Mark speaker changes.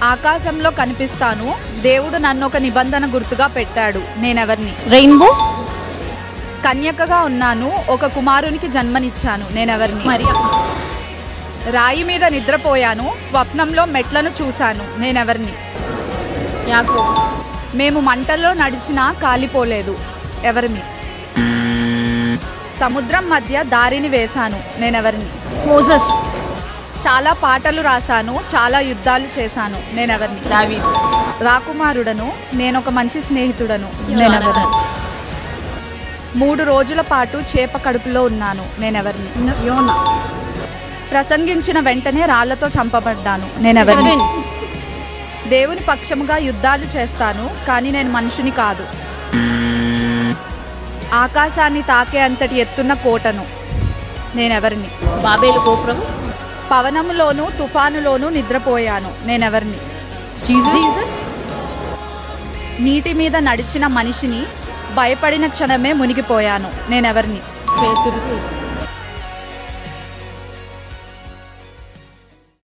Speaker 1: ఆకాశంలో కనిపిస్తాను, దేవుడు నన్ను ఒక నిబంధన గుర్తుగా పెట్టాడు. నేనెవర్ని?
Speaker 2: రెయిన్బో.
Speaker 1: కన్యకగా ఉన్నాను, ఒక కుమారునికి జన్మనిచ్చాను. నేనెవర్ని?
Speaker 2: మరియా.
Speaker 1: రాయి మీద నిద్రపోయాను, స్వప్నంలో మెట్లను చూశాను. నేనెవర్ని?
Speaker 2: యాకోబు.
Speaker 1: మేము మంటల్లో నడిచినా కాలిపోలేదు. ఎవరిని? సముద్రం మధ్య దారిని వేశాను. నేనెవరిని?
Speaker 2: మోసెస్.
Speaker 1: చాలా పాటలు రాశాను, చాలా యుద్ధాలు చేశాను. నేనెవరిని?
Speaker 2: దావీదు.
Speaker 1: రాకుమారుడను, నేనొక మంచి స్నేహితుడను. నేనెవరిని? 3 రోజుల పాటు చేప కడుపులో ఉన్నాను. నేనెవరిని?
Speaker 2: యోనా.
Speaker 1: ప్రసంగించిన వెంటనే రాళ్లతో చంపబడ్డాను. నేనెవరిని?
Speaker 2: సెవెన్.
Speaker 1: దేవుని పక్షముగా యుద్ధాలు చేస్తాను, కానీ నేను మనుషుని కాదు. ఆకాశాన్ని తాకే అంతటి ఎత్తున్న కోటను. నేనెవరిని?
Speaker 2: బాబేలు గోపురం.
Speaker 1: పవనములోను తుఫానులోను నిద్రపోయాను. నేనెవరిని?
Speaker 2: జీసస్.
Speaker 1: నీటి మీద నడిచిన మనిషిని, భయపడిన క్షణమే మునిగిపోయాను. నేనెవరిని?
Speaker 2: పేతురు.